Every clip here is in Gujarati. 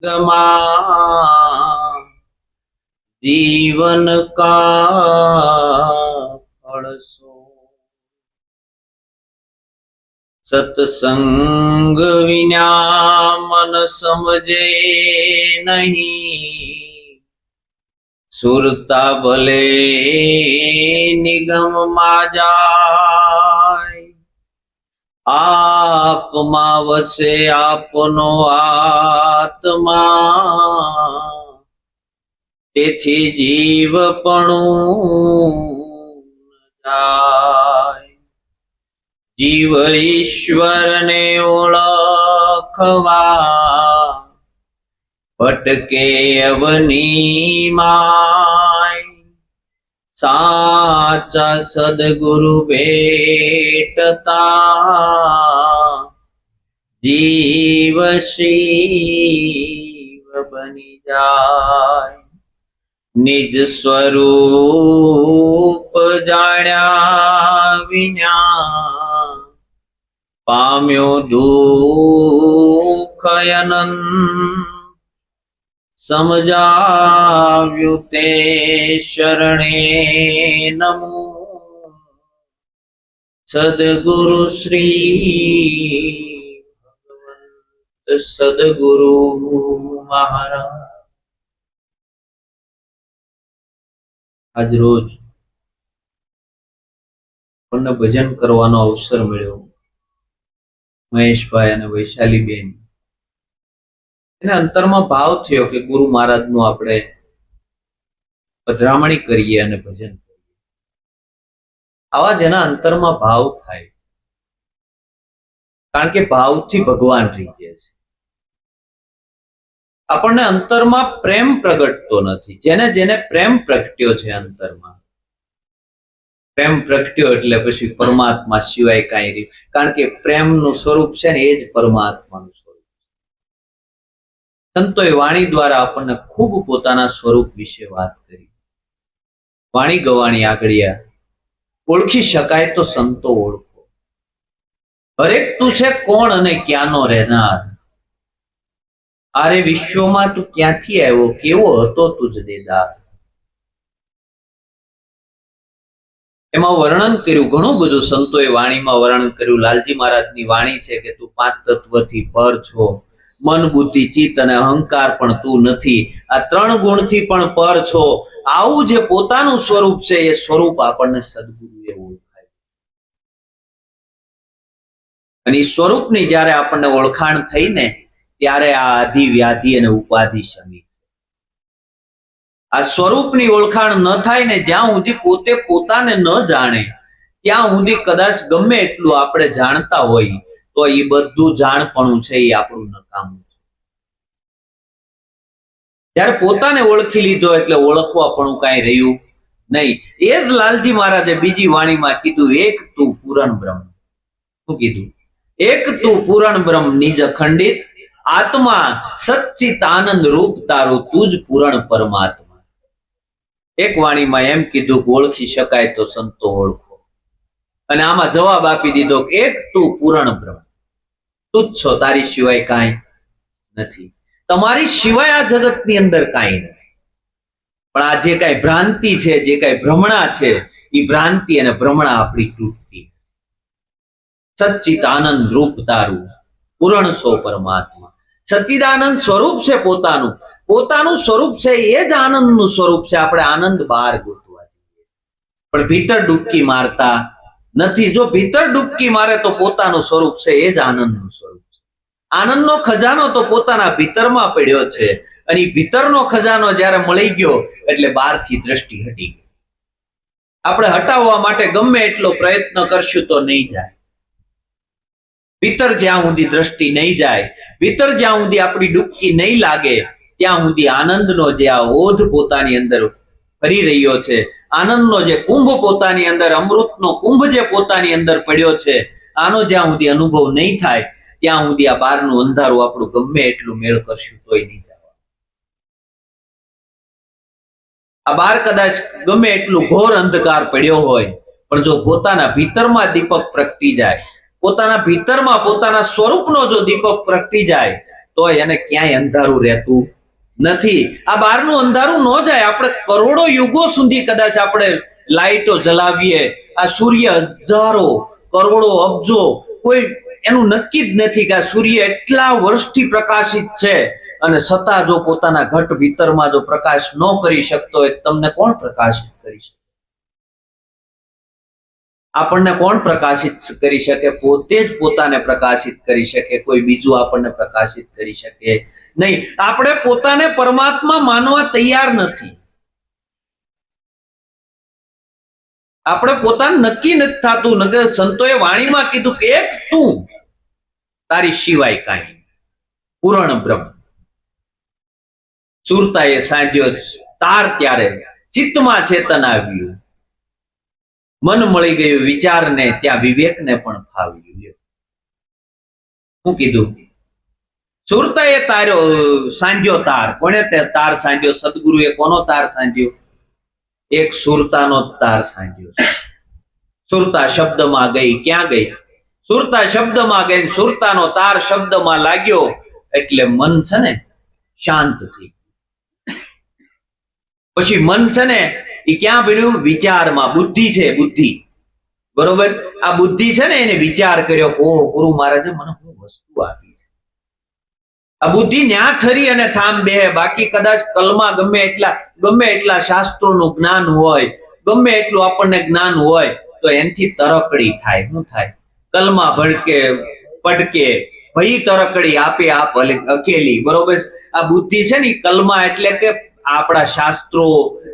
गमा जीवन का फल सो सत्संग विना मन समझे नहीं सुरता भले निगम मा जाय आप मा वसे आपनो आत्मा તેથી જીવપણું જાય જીવ ઈશ્વરને ઓળખવા ભટકે અવની માય સાચા સદગુરુ ભેટતા જીવ શિવ બની જાય निज स्वरूप जाण्या विना पाम्यो दुख अनंत समजाव्યું તે શરણે નમો સદગુરુ શ્રી ભગવંત સદગુરુ મહારાજ આજ રોજ આપણને ભજન કરવાનો અવસર મળ્યો મહેશભાઈ અને વૈશાલીબેન એને અંતરમાં ભાવ થયો કે ગુરુ મહારાજનું આપણે પધરામણી કરીએ અને ભજન કરીએ આવા જેના અંતરમાં ભાવ થાય કારણ કે ભાવથી ભગવાન રીઝે છે આપણને અંતરમાં પ્રેમ પ્રગટતો નથી જેને જેને પ્રેમ પ્રગટ્યો છે અંતરમાં પ્રેમ પ્રગટ્યો એટલે પછી પરમાત્મા સિવાય કાંઈ રહ્યું કારણ કે પ્રેમનું સ્વરૂપ છે ને એ જ પરમાત્માનું સ્વરૂપ સંતોએ વાણી દ્વારા આપણને ખૂબ પોતાના સ્વરૂપ વિશે વાત કરી વાણી ગવાણી આગળિયા ઓળખી શકાય તો સંતો ઓળખો હરેક તું છે કોણ અને ક્યાંનો રહેનાર આરે વિશ્વમાં તું ક્યાંથી આવ્યો કેવો હતો તુજ દેદાર એમાં વર્ણન કર્યું ઘણું બધું સંતોએ વાણીમાં વર્ણન કર્યું લાલજી મહારાજની વાણી છે કે તું 5 તત્વથી પર છો મન બુદ્ધિ ચિત્ત અને અહંકાર પણ તું નથી આ 3 ગુણથી પણ પર છો આવું જે પોતાનું સ્વરૂપ છે એ સ્વરૂપ આપણને સદગુરુએ ઓળખાય અને એ સ્વરૂપની જ્યારે આપણને ઓળખાણ થઈને ત્યારે આ આધિ વ્યાધિ અને ઉપાધિ શમી આ સ્વરૂપની ઓળખાણ ન થાય ને જ્યાં સુધી પોતે પોતાને ન જાણે ત્યાં સુધી કદાચ ગમે એટલું આપણે જાણતા હોય તો એ બધું જાણપણું છે એ આપણું નકામું છે જ્યારે પોતાને ઓળખી લીધો એટલે ઓળખવા પણ કાંઈ રહ્યું નહીં એ જ લાલજી મહારાજે બીજી વાણીમાં કીધું એક તું પૂરણ બ્રહ્મ શું કીધું એક તું પૂરણ બ્રહ્મ નિજ અખંડિત આત્મા સચ્ચિત આનંદ રૂપ તારું તું જ પૂરણ પરમાત્મા એક વાણીમાં એમ કીધું કે ઓળખી શકાય તો સંતો ઓળખો અને આમાં જવાબ આપી દીધો કે એક તું પૂરણ બ્રહ્મ તું જ છો તારી સિવાય કાંઈ નથી તમારી સિવાય આ જગતની અંદર કાંઈ નથી પણ આ જે કાંઈ ભ્રાંતિ છે જે કાંઈ ભ્રમણા છે એ ભ્રાંતિ અને ભ્રમણા આપણી તૂટતી સચ્ચિત આનંદ રૂપ તારું પૂરણ સો પરમાત્મા સચ્ચિદાનંદ સ્વરૂપ છે પોતાનું પોતાનું સ્વરૂપ છે એ જ આનંદનું સ્વરૂપ છે આપણે આનંદ બહાર ગોતવા જઈએ પણ ભીતર ડૂબકી મારતા નથી જો ભીતર ડૂબકી મારે તો પોતાનું સ્વરૂપ છે એ જ આનંદનું સ્વરૂપ છે આનંદનો ખજાનો તો પોતાના ભીતરમાં પડ્યો છે અને ભીતરનો ખજાનો જ્યારે મળી ગયો એટલે બહારથી દ્રષ્ટિ હટી ગઈ આપણે હટાવવા માટે ગમે એટલો પ્રયત્ન કરશું તો નહીં જાય ભીતર જ્યાં સુધી દ્રષ્ટિ નહીં જાય ભીતર જ્યાં સુધી આપણી ડૂબકી નહીં લાગે ત્યાં સુધી આનંદનો જે આ ઓધ પોતાની અંદર ફરી રહ્યો છે આનંદનો જે કુંભ પોતાની અંદર અમૃતનો કુંભ જે પોતાની અંદર પડ્યો છે આનો જ્યાં સુધી અનુભવ નહીં થાય ત્યાં સુધી આ બહારનું અંધારું આપણું ગમે એટલું મેળ કરશું તોય નહીં જવા આ બહાર કદાચ ગમે એટલું ઘોર અંધકાર પડ્યો હોય પણ જો પોતાના ભીતરમાં દીપક પ્રગટી જાય પોતાના ભીતરમાં પોતાના સ્વરૂપનો જો દીપક પ્રગટી જાય તો એને ક્યાંય અંધારું રહેતું નથી. આ બહારનું અંધારું ન જાય. આપણે કરોડો યુગો સુધી કદાચ આપણે લાઈટો જલાવીએ, આ સૂર્ય હજારો કરોડો અબજો, કોઈ એનું નક્કી જ નથી કે આ સૂર્ય એટલા વર્ષથી પ્રકાશિત છે, અને છતાં જો પોતાના ઘટ ભીતરમાં જો પ્રકાશ ન કરી શકતો હોય, તમને કોણ પ્રકાશિત કરી શકે? આપણને કોણ પ્રકાશિત કરી શકે? પોતે જ પોતાને પ્રકાશિત કરી શકે, કોઈ બીજું આપણને પ્રકાશિત કરી શકે નહીં. આપણે પોતાને પરમાત્મા માનવા તૈયાર નથી. આપણે પોતાને નક્કી નથી થતું. નગર સંતોએ વાણીમાં કીધું કે એક તું, તારી સિવાય કાંઈ, પૂર્ણ બ્રહ્મ. સુરતાએ સાંધ્યો તાર ત્યારે ચિત્તમાં ચેતન આવ્યું, મન મળી ગયું વિચારને, ત્યાં વિવેકને પણ ફાવ્યું. શું કીધું? સુરતાએ તાર્યો સાંધ્યો તાર. કોને તે તાર સાંધ્યો? સદગુરુએ કોનો તાર સાંધ્યો? એક સુરતાનો તાર સાંધ્યો. સુરતા શબ્દમાં ગઈ. ક્યાં ગઈ? સુરતા શબ્દમાં ગઈ. સુરતાનો તાર શબ્દમાં લાગ્યો એટલે મન છે ને શાંત થઈ. પછી મન છે ને એ ક્યાં ભર્યું? વિચારમાં. બુદ્ધિ છે, બુદ્ધિ. બરોબર? આ બુદ્ધિ છે ને એને વિચાર કર્યો, ઓહ ગુરુ મહારાજે મને શું વસ્તુ આપી છે. આ બુદ્ધિ ન્યા ઠરી અને ઠામ બે. બાકી કદાચ કલમાં ગમે એટલા શાસ્ત્રોનું જ્ઞાન હોય, ગમે એટલું આપણને જ્ઞાન હોય, તો એનથી તરકડી થાય. શું થાય? કલમાં ભડકે પડકે ભઈ તરકડી આપે આપ અકેલી. બરોબર? આ બુદ્ધિ છે ને કલમાં, એટલે કે આપણા શાસ્ત્રો,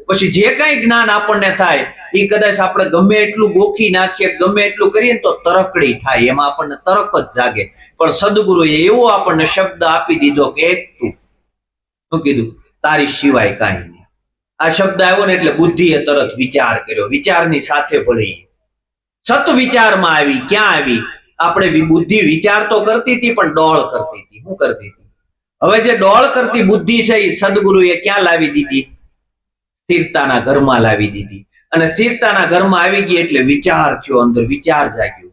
પછી જે કઈ જ્ઞાન આપણને થાય એ કદાચ આપણે ગમે એટલું ગોખી નાખીએ, ગમે એટલું કરીએ તો તરકડી થાય, એમાં આપણને તરક જ જાગે. પણ સદગુરુએ એવો આપણને શબ્દ આપી દીધો કે એક તું. શું કીધું? તારી સિવાય કાંઈ નહીં. આ શબ્દ આવ્યો ને એટલે બુદ્ધિએ તરત વિચાર કર્યો. વિચારની સાથે ભળી સત વિચારમાં આવી. ક્યાં આવી? આપણે બુદ્ધિ વિચાર તો કરતી હતી, પણ ડોળ કરતી હતી. શું કરતી હતી? હવે જે ડોળ કરતી બુદ્ધિ છે એ સદગુરુએ ક્યાં લાવી દીધી? સ્થિરતાના ઘરમાં લાવી દીધી. અને સ્થિરતાના ઘરમાં આવી ગઈ એટલે વિચાર થયો, અંદર વિચાર જાગ્યો.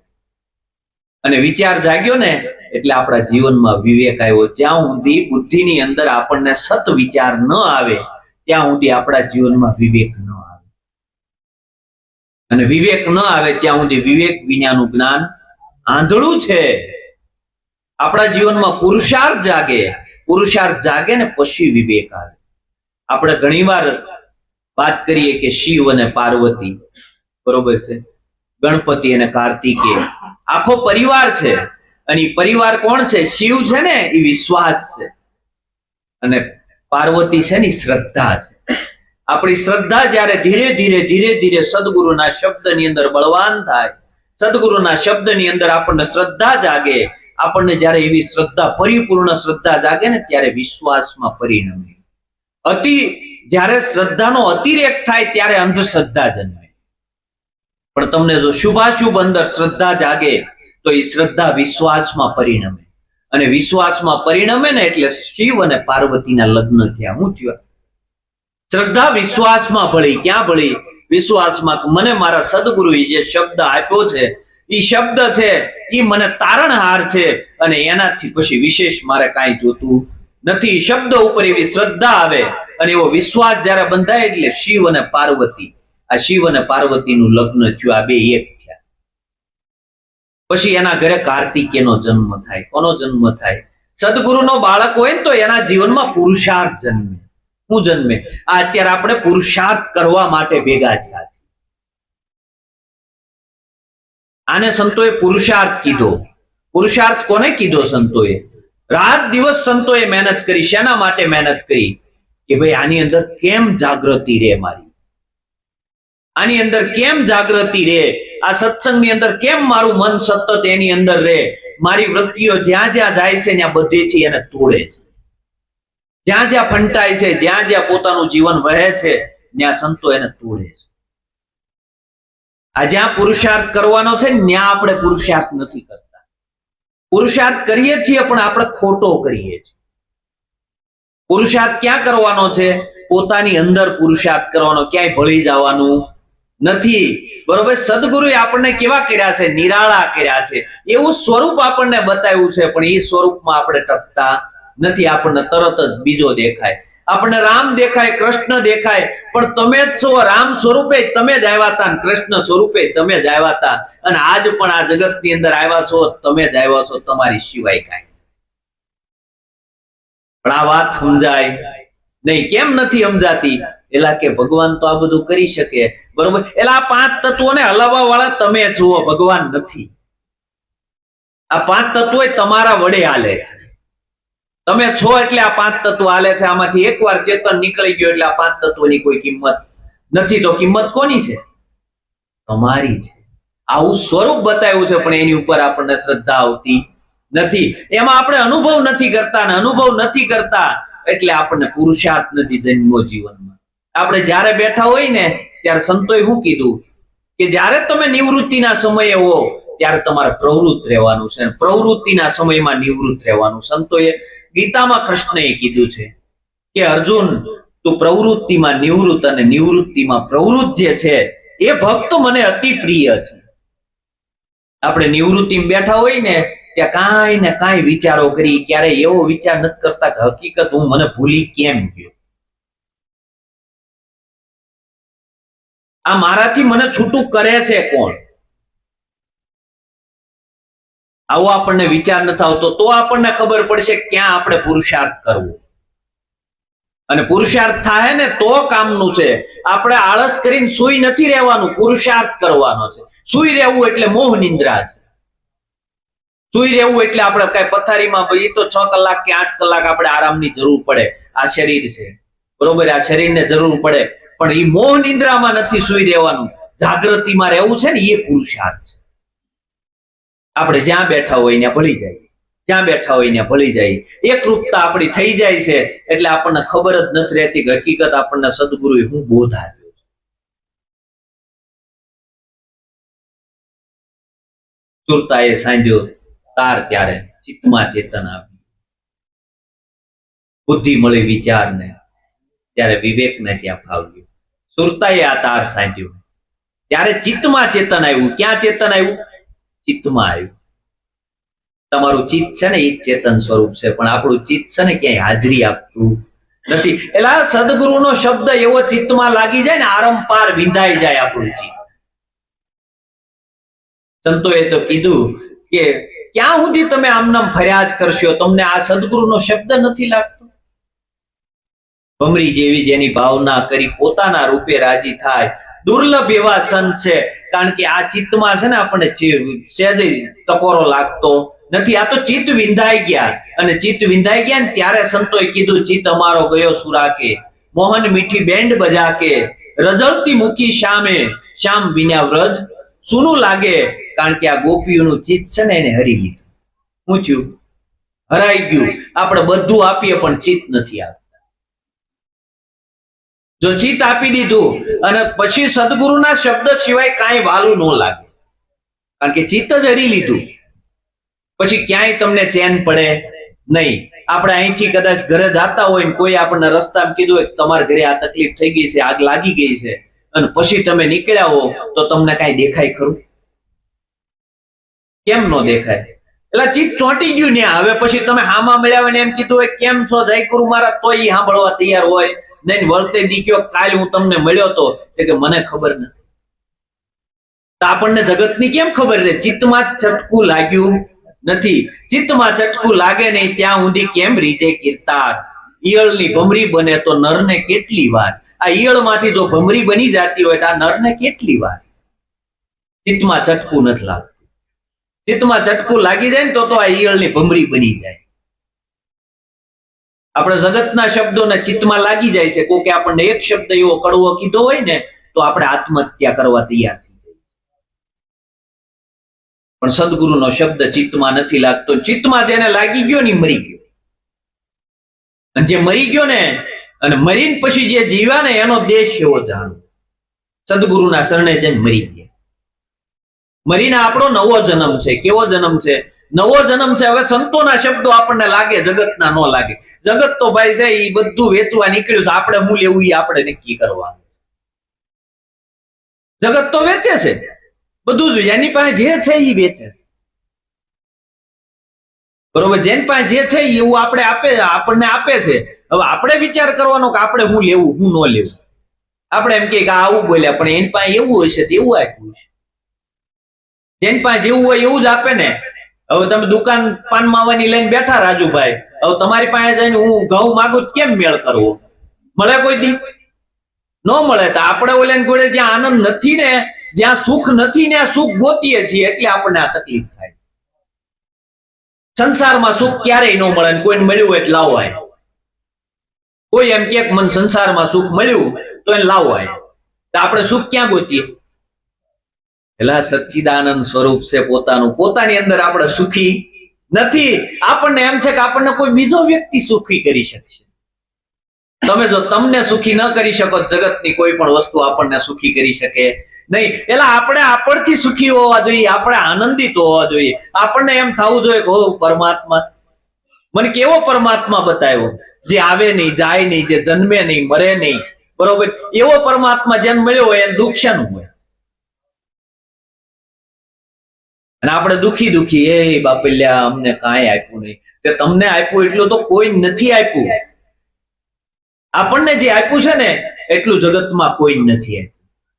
અને વિચાર જાગ્યો ને એટલે આપણા જીવનમાં વિવેક આવ્યો. જ્યાં સુધી બુદ્ધિની અંદર આપણને સત વિચાર ન આવે, ત્યાં સુધી આપણા જીવનમાં વિવેક ન આવે. અને વિવેક ન આવે ત્યાં સુધી વિવેક વિનાનું જ્ઞાન આંધળું છે. આપણા જીવનમાં પુરુષાર્થ જાગે. પુરુષાર્થ જાગે ને પછી વિવેક આવે. આપણે ઘણીવાર વાત કરીએ કે શિવ અને પાર્વતી, બરોબર છે, ગણપતિ અને કાર્તિકેય, આખો પરિવાર છે. અને પરિવાર કોણ છે? શિવ છે ને એ વિશ્વાસ છે, અને પાર્વતી છે ને શ્રદ્ધા છે. આપણી શ્રદ્ધા જ્યારે ધીરે ધીરે સદગુરુના શબ્દની અંદર બળવાન થાય, સદગુરુના શબ્દની અંદર આપણને શ્રદ્ધા જાગે, આપણને જ્યારે એવી શ્રદ્ધા, પરિપૂર્ણ શ્રદ્ધા જાગે ને ત્યારે વિશ્વાસમાં પરિણમે. જ્યારે શ્રદ્ધાનો અતિરેક થાય ત્યારે અંધશ્રદ્ધા જન્મે. પણ તમને જો શુભાશુભ અંદર શ્રદ્ધા જાગે તો એ શ્રદ્ધા વિશ્વાસમાં પરિણમે. અને વિશ્વાસમાં પરિણમે ને એટલે શિવ અને પાર્વતીના લગ્ન થયા. શું થયું? શ્રદ્ધા વિશ્વાસમાં ભળી. ક્યાં ભળી? વિશ્વાસમાં. મને મારા સદગુરુએ જે શબ્દ આપ્યો છે એ શબ્દ છે એ મને તારણહાર છે, અને એનાથી પછી વિશેષ મારે કાંઈ જોતું નથી. શબ્દ ઉપર એવી શ્રદ્ધા આવે અને એવો વિશ્વાસ જયારે બંધાય એટલે શિવ અને પાર્વતી, આ શિવ અને પાર્વતીનું લગ્ન થયું. આ બે એક થયા. પછી એના ઘરે કાર્તિકેયનો જન્મ થાય. કોનો જન્મ થાય? સદગુરુનો બાળક હોય ને તો એના જીવનમાં પુરુષાર્થ જન્મે. શું જન્મે? આ અત્યારે આપણે પુરુષાર્થ કરવા માટે ભેગા થયા છે. આને સંતોએ પુરુષાર્થ કીધો. પુરુષાર્થ કોને કીધો? સંતોએ. રાત દિવસ સંતોએ મહેનત કરી. શેના માટે મહેનત કરી? કે ભાઈ આની અંદર કેમ જાગૃતિ રહે મારી, આની અંદર કેમ જાગૃતિ રહે, આ સત્સંગની અંદર કેમ મારું મન સતત એની અંદર રહે, મારી વૃત્તિઓ જ્યાં જ્યાં જાય છે ત્યાં બધેથી એને તોડે છે, જ્યાં જ્યાં ફંટાય છે, જ્યાં જ્યાં પોતાનું જીવન વહે છે ત્યાં સંતો એને તોડે છે. આ જ્યાં પુરુષાર્થ કરવાનો છે ત્યાં આપણે પુરુષાર્થ નથી કરતા. પુરુષાર્થ કરીએ છીએ પણ આપણે ખોટો કરીએ છીએ. પુરુષાર્થ ક્યાં કરવાનો છે? પોતાની અંદર પુરુષાર્થ કરવાનો, ક્યાંય ભળી જવાનું નથી. બરોબર? સદગુરુએ આપણને કેવા કર્યા છે? નિરાળા કર્યા છે. એવું સ્વરૂપ આપણને બતાવ્યું છે, પણ એ સ્વરૂપમાં આપણે ટકતા નથી, આપણને તરત જ બીજો દેખાય. આપણને રામ દેખાય, કૃષ્ણ દેખાય, પણ તમે જ છો. રામ સ્વરૂપે તમે જ આવ્યા હતા, કૃષ્ણ સ્વરૂપે તમે જ આવ્યા હતા, અને આજ પણ આ જગતની અંદર આવ્યા છો, તમે જ આવ્યા છો, તમારી સિવાય કાંઈ. પણ આ વાત સમજાય નહીં. કેમ નથી સમજાતી? એલા કે ભગવાન તો આ બધું કરી શકે, બરોબર. એલા આ પાંચ તત્વોને હલાવવા વાળા તમે છો, ભગવાન નથી. આ પાંચ તત્વો તમારા વડે હાલે છે. તમે છો એટલે આ પાંચ તત્વો હાલે છે. આમાંથી એકવાર ચેતન નીકળી ગયો એટલે આ પાંચ તત્વોની કોઈ કિંમત નથી. તો કિંમત કોની છે? તમારી છે. આવું સ્વરૂપ બતાવ્યું છે, પણ એની ઉપર આપણને શ્રદ્ધા આવતી નથી. એમાં આપણે અનુભવ નથી કરતા, ને અનુભવ નથી કરતા એટલે આપણને પુરુષાર્થ નથી જન્મો જીવનમાં. આપણે જ્યારે બેઠા હોય ને ત્યારે સંતોએ શું કીધું કે જ્યારે તમે નિવૃત્તિના સમયે હો ત્યારે તમારે પ્રવૃત્ત રહેવાનું છે, પ્રવૃત્તિના સમયમાં નિવૃત્ત રહેવાનું. સંતોએ ગીતામાં કૃષ્ણએ કીધું છે કે અર્જુન, તું પ્રવૃત્તિમાં નિવૃત્ત અને નિવૃત્તિમાં પ્રવૃત્ત જે છે એ ભક્ત મને અતિ પ્રિય છે. આપણે નિવૃત્તિમાં બેઠા હોય ને ત્યાં કાંઈ ને કાંઈ વિચારો કરી, ક્યારે એવો વિચાર નથી કરતા કે હકીકત હું મને ભૂલી કેમ ગયો, આ મારાથી મને છૂટું કરે છે કોણ. આવો આપણને વિચાર નથી આવતો તો આપણને ખબર પડશે ક્યાં આપણે પુરુષાર્થ કરવો. અને પુરુષાર્થ થાય ને તો કામનું છે. આપણે આળસ કરીને સુઈ નથી રહેવાનું, પુરુષાર્થ કરવાનો છે. સુઈ રહેવું એટલે મોહ નિંદ્રા છે. સુઈ રહેવું એટલે આપણે કઈ પથારીમાં એ તો 6 કલાક કે 8 કલાક આપણે આરામની જરૂર પડે. આ શરીર છે, બરોબર, આ શરીરને જરૂર પડે, પણ એ મોહ નિંદ્રામાં નથી સુઈ રહેવાનું. જાગૃતિમાં રહેવું છે ને, એ પુરુષાર્થ છે. આપણે જ્યાં બેઠા હોય ત્યાં ભળી જાય, જ્યાં બેઠા હોય ત્યાં ભળી જાય. એકરૂપતા આપણી થઈ જાય છે એટલે આપણને ખબર જ નથી રહેતી કે હકીકત આપણને સદગુરુએ હું બોધ આપ્યો. સુરતાએ સાંજ્યો તાર ત્યારે ચિત્તમાં ચેતન આવી, બુદ્ધિ મળી વિચારને ત્યારે વિવેકને ત્યાં ફાવ્યું. સુરતાએ આ તાર સાંજ્યો ત્યારે ચિત્તમાં ચેતન આવ્યું. ક્યાં ચેતન આવ્યું? ચિત્તમાં આવ્યું. તમારું ચિત્ત છે ને એ ચેતન સ્વરૂપ છે, પણ આપણું ચિત્ત છે ને ક્યાંય હાજરી આપતું નથી. એટલે સદગુરુનો શબ્દ એવો ચિત્તમાં લાગી જાય ને, આરંપાર વિંધાઈ જાય આપણું ચિત્ત. સંતોએ તો કીધું કે ક્યાં સુધી તમે આમનામ ફરિયાદ કરશો, તમને આ સદગુરુનો શબ્દ નથી લાગતો? ભમરી જેવી જેની ભાવના કરી પોતાના રૂપે રાજી થાય, દુર્લભ એવા સંત છે. કારણ કે આ ચિત્તમાં છે ને આપણને સહેજે ટકોરો લાગતો નથી. આ તો ચિત્ત વિંધાઈ ગયા, અને ચિત્ત વિંધાઈ ગયા ને ત્યારે સંતોએ કીધું, ચિત્ત અમારો ગયો સુરાકે, મોહન મીઠી બેન્ડ બજા કે, રઝળતી મુખી શ્યામે, શ્યામ વિના વ્રજ સુનું લાગે. કારણ કે આ ગોપીઓનું ચિત્ત છે ને એને હરી લીધું. શું થયું? હરાઈ ગયું. આપણે બધું આપીએ પણ ચિત્ત નથી આપતા. જો ચિત્ત આપી દીધું અને પછી સદગુરુના શબ્દ સિવાય કાંઈ વાલું ન લાગે, કારણ કે ચિત્ત જ હરી લીધું, પછી ક્યાંય તમને ચેન પડે નહીં. આપણે અહીંથી કદાચ ઘરે જતા હોય ને કોઈ આપણને રસ્તામાં કીધું હોય તમારા ઘરે આ તકલીફ થઈ ગઈ છે, આગ લાગી ગઈ છે, અને પછી તમે નીકળ્યા હો તો તમને કાંઈ દેખાય ખરું? કેમ ન દેખાય? એટલે ચિત્ત ચોંટી ગયું ને. હવે પછી તમે હામાં મળ્યા હોય ને એમ કીધું હોય કેમ છો જય ગુરુ મહારાજ, તો એ સાંભળવા તૈયાર હોય નહીં. વળતે દીકરો કાલ હું તમને મળ્યો તો કે મને ખબર નથી. તો આપણને જગતની કેમ ખબર રહે? ચિત્તમાં ચટકું લાગ્યું નથી. ચિત્તમાં ચટકું લાગે નહીં ત્યાં સુધી કેમ રીજે કીર્તાર. ઈયળની ભમરી બને તો નરને કેટલી વાર. આ ઈયળમાંથી જો ભમરી બની જતી હોય તો આ નરને કેટલી વાર. ચિત્તમાં ચટકું નથી લાગતું. ચિત્તમાં ચટકું લાગી જાય ને તો આ ઈયળની ભમરી બની જાય. આપણે જગતના શબ્દોને ચિત્તમાં લાગી જાય છે. કોકે આપણને એક શબ્દ એવો કડવો કીધો હોય ને તો આપણે આત્મહત્યા કરવા તૈયાર થઈ જાય. પણ સદગુરુનો શબ્દ ચિત્તમાં નથી લાગતો. ચિત્તમાં જેને લાગી ગયો ને મરી ગયો. અને જે મરી ગયો ને અને મરીને પછી જે જીવ્યા ને એનો દેશ એવો જાણો. સદગુરુના શરણે જઈને મરી ગયા. મરીને આપણો નવો જન્મ છે. કેવો જન્મ છે? નવો જન્મ છે. હવે સંતોના શબ્દો આપણને લાગે, જગતના ન લાગે. જગત તો ભાઈ છે એ બધું વેચવા નીકળ્યું છે. આપણે હું લેવું એ આપણે નક્કી કરવાનું. જગત તો વેચે છે બધું જ, એની પાસે જે છે એ વેચે છે. બરોબર, જેન પાસે જે છે એવું આપણે આપણને આપે છે. હવે આપણે વિચાર કરવાનો કે આપણે હું લેવું હું ન લેવું. આપણે એમ કે આવું બોલ્યા, પણ એની પાસે એવું હશે તો એવું આપ્યું છે. જેની પાસે જેવું હોય એવું જ આપે ને. હવે તમે દુકાન પાન માવાની લઈને બેઠા રાજુભાઈ, હવે તમારી પાસે જઈને હું ઘઉં માગું કેમ મેળ કરવો? મળે કોઈ દી? ન મળે. તો આપણે ઓલાની જોડે જ્યાં આનંદ નથી ને, જ્યાં સુખ નથી ને, આ સુખ ગોતીએ છીએ એટલે આપણને આ તકલીફ થાય. સંસારમાં સુખ ક્યારેય ન મળે, કોઈને મળ્યું એટલે લાવો આય. કોઈ એમ કે મને સંસારમાં સુખ મળ્યું તો એને લાવો આય. તો આપણે સુખ ક્યાં ગોતીએ? પેલા સચ્ચિદાનંદ સ્વરૂપ છે પોતાનું, પોતાની અંદર આપણે સુખી નથી. આપણને એમ છે કે આપણને કોઈ બીજો વ્યક્તિ સુખી કરી શકશે. તમે જો તમને સુખી ન કરી શકો, જગતની કોઈ પણ વસ્તુ આપણને સુખી કરી શકે નહીં. એટલે આપણે આપણથી સુખી હોવા જોઈએ, આપણે આનંદિત હોવા જોઈએ. આપણને એમ થવું જોઈએ કે હો પરમાત્મા મને કેવો પરમાત્મા બતાવ્યો, જે આવે નહીં, જાય નહીં, જે જન્મે નહીં, મરે નહીં. બરોબર, એવો પરમાત્મા જેને મળ્યો હોય એને દુઃખ શાનું હોય? અને આપણે દુખી દુખી, એ બાપલ્યા અમને કાંઈ આપ્યું નહીં. કે તમને આપ્યું એટલું તો કોઈ નથી આપ્યું. આપણને જે આપ્યું છે ને એટલું જગતમાં કોઈ નથી.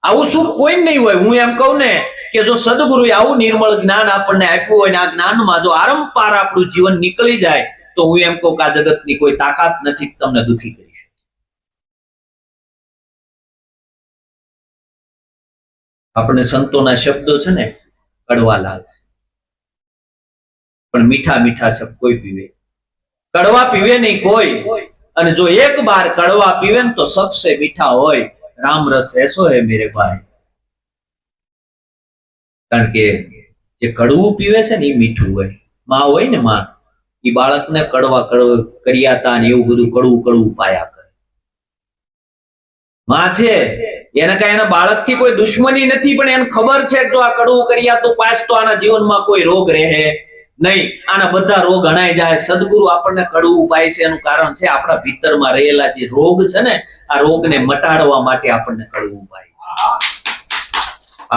આવું સુખ કોઈ નહીં હોય. હું એમ કહું ને કે જો સદગુરુએ આવું નિર્મળ જ્ઞાન આપણને આપ્યું હોય ને આ જ્ઞાનમાં જો આરંપાર આપણું જીવન નીકળી જાય તો હું એમ કહું કે આ જગતની કોઈ તાકાત નથી તમને દુખી કરી શકે. આપણે સંતોના શબ્દો છે ને કડવા લાગશે, પણ મીઠા મીઠા શબ્દ કોઈ પીવે. કડવા પીવે નહીં કોઈ. અને જો એક બાર કડવા પીવે ને તો સબસે મીઠા હોય. રામ રસ એસો હે મેરે ભાઈ. કારણ કે જે કડવું પીવે છે ને એ મીઠું હોય. માં હોય ને માં, એ બાળકને કડવા કર્યાતા ને એવું બધું કડવું કડવું પાયા કરે. માં છે એને કઈ એના બાળકથી કોઈ દુશ્મની નથી, પણ એને ખબર છે કે જો આ કડવું કર્યા તો પાછ તો આના જીવનમાં કોઈ રોગ રહે નહીં, આના બધા રોગ હણાઈ જાય. સદગુરુ આપણને કડવું પાય છે એનું કારણ છે આપણા ભીતરમાં રહેલા જે રોગ છે ને, આ રોગને મટાડવા માટે આપણને કડવું પાય.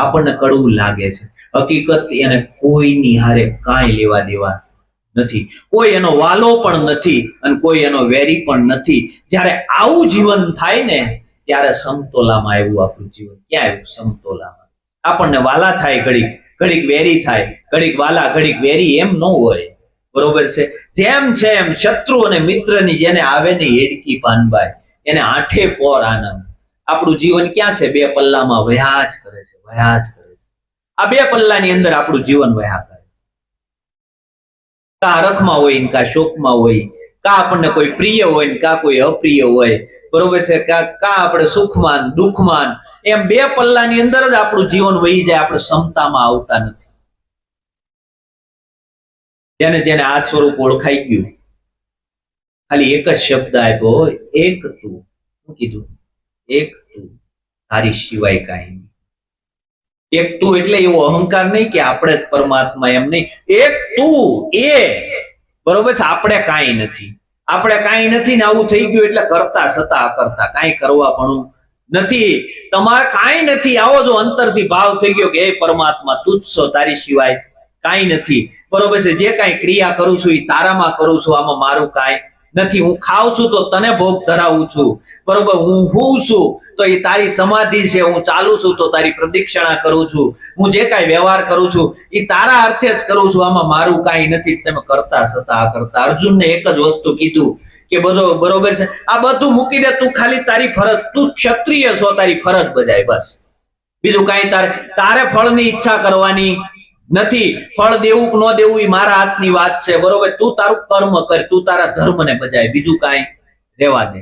આપણને કડવું લાગે છે. હકીકત એને કોઈની હારે કાંઈ લેવા દેવા નથી. કોઈ એનો વાલો પણ નથી અને કોઈ એનો વેરી પણ નથી. જ્યારે આવું જીવન થાય ને ત્યારે સમતોલામાં આવ્યું આપણું જીવન. ક્યાં આવ્યું? સમતોલામાં. આપણને વાલા થાય ઘડીક, ઘડીક વેરી થાય, ઘડીક વાલા ઘડીક વેરી, એમ ન હોય. બરોબર છે? જેમ છે એમ શત્રુ અને મિત્રની જેને આવે ને હેડકી પાનબાઈ, એને આઠે પોર આનંદ. આપણું જીવન ક્યાં છે? બે પલ્લામાં વયા જ કરે છે, વયા જ કરે છે. આ બે પલ્લાની અંદર આપણું જીવન વયા કરે. કા હરખમાં હોય ને કા શોકમાં હોય, કા આપણને કોઈ પ્રિય હોય ને કા કોઈ અપ્રિય હોય. બરોબર છે? કા આપણે સુખમાન દુઃખમાન, એમ બે પલ્લાની અંદર જ આપણું જીવન વહી જાય. આપણે ક્ષમતામાં આવતા નથી. જેને જેને આ સ્વરૂપ ઓળખાઈ ગયું, ખાલી એક જ શબ્દ આપ્યો હોય, એક તું. શું કીધું? એક તું, તારી સિવાય કાંઈ નહીં. એક તું એટલે એવો અહંકાર નહીં કે આપણે જ પરમાત્મા, એમ નહીં. એક તું, એ બરોબર છે? આપણે કાંઈ નથી, આપણે કાંઈ નથી ને આવું થઈ ગયું એટલે કરતા છતાં કરતા કાંઈ કરવા પણ નથી. તમારે કાંઈ નથી, આવો જો અંતરથી ભાવ થઈ ગયો કે હે પરમાત્મા તું જ છો, તારી સિવાય કાંઈ નથી. બરોબર છે? જે કાંઈ ક્રિયા કરું છું એ તારામાં કરું છું, આમાં મારું કાંઈ નથી. હું ખાઉં છું તો તને ભોગ ધરાવું છું. બરોબર? હું હું છું તો એ તારી સમાધિ છે. હું ચાલું છું તો તારી પ્રદક્ષિણા કરું છું. હું જે કાંઈ વ્યવહાર કરું છું એ તારા અર્થે જ કરું છું, આમાં મારું કાંઈ નથી. તમે કરતા છતાં કરતા. અર્જુનને એક જ વસ્તુ કીધું કે બધો બરોબર છે, આ બધું મૂકી દે, તું ખાલી તારી ફરજ, તું ક્ષત્રિય છો, તારી ફરજ બજાય બસ. બીજું કાંઈ તારે ફળની ઈચ્છા કરવાની નથી. ફળ દેવું કે ન દેવું એ મારા હાથની વાત છે. બરોબર? તું તારું કર્મ કર, તું તારા ધર્મને બજાય, બીજું કાંઈ રહેવા દે.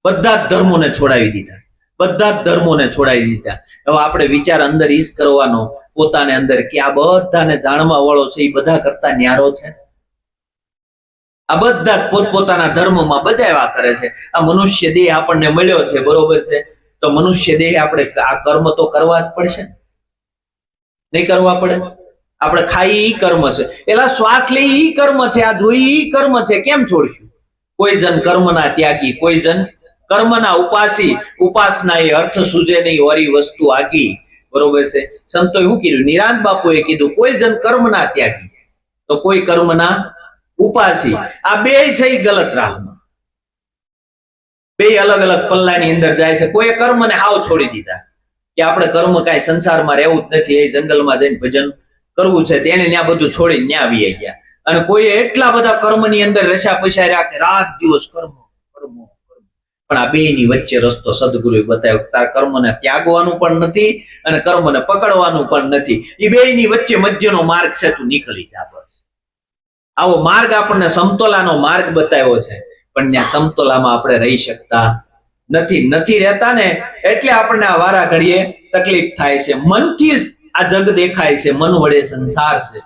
બધા જ ધર્મોને છોડાવી દીધા, બધા જ ધર્મોને છોડાવી દીધા. હવે આપણે વિચાર અંદર ઈ જ કરવાનો પોતાને અંદર કે આ બધાને જાણવા વાળો છે એ બધા કરતા ન્યારો છે. આ બધા જ પોતપોતાના ધર્મમાં બજાવ્યા કરે છે. આ મનુષ્ય દેહ આપણને મળ્યો છે, બરોબર છે? તો મનુષ્ય દેહ આપણે આ કર્મ તો કરવા જ પડશે ને, નહીં કરવા પડે? આપણે ખાઈ ઈ કર્મ છે, એલા શ્વાસ લઈ ઈ કર્મ છે, આ જોઈ ઈ કર્મ છે. કેમ છોડશું? કોઈ જન કર્મના ત્યાગી, કોઈ જન કર્મના ઉપાસી. ઉપાસના એ અર્થ સૂજે નહીં, ઓરી વસ્તુ આગી. બરોબર છે? સંતોએ શું કીધું? નિરાંત બાપુએ કીધું કોઈ જન કર્મના ત્યાગી. તો કોઈ કર્મના ઉપાસી. આ બે છે ઈ ગલત રાહમાં, બે અલગ અલગ પલ્લાની અંદર જાય છે. કોઈ કર્મને હાવ છોડી દીધા કે આપણે કર્મ કાંઈ સંસારમાં રહેવું જ નથી, એ જંગલમાં જઈને ભજન કરવું છે, તેને ત્યાં બધું છોડીને ત્યાં આવી ગયા. અને કોઈ એટલા બધા કર્મની અંદર રસા પસાર્યા કે રાત દિવસ કર્મ કર્મ કર્મ. પણ આ બે ની વચ્ચે રસ્તો સદગુરુએ બતાવ્યો. તાર કર્મને ત્યાગવાનું પણ નથી અને કર્મને પકડવાનું પણ નથી. એ બે ની વચ્ચે મધ્યનો માર્ગ છે, તું નીકળી જા બસ. આવો માર્ગ આપણને સમતોલાનો માર્ગ બતાવ્યો છે. પણ ત્યાં સમતોલામાં આપણે રહી શકતા નથી રહેતા ને, એટલે આપણને આ વારા ઘડીએ તકલીફ થાય છે. મનથી જ આ જગ દેખાય છે, મન વડે સંસાર છે.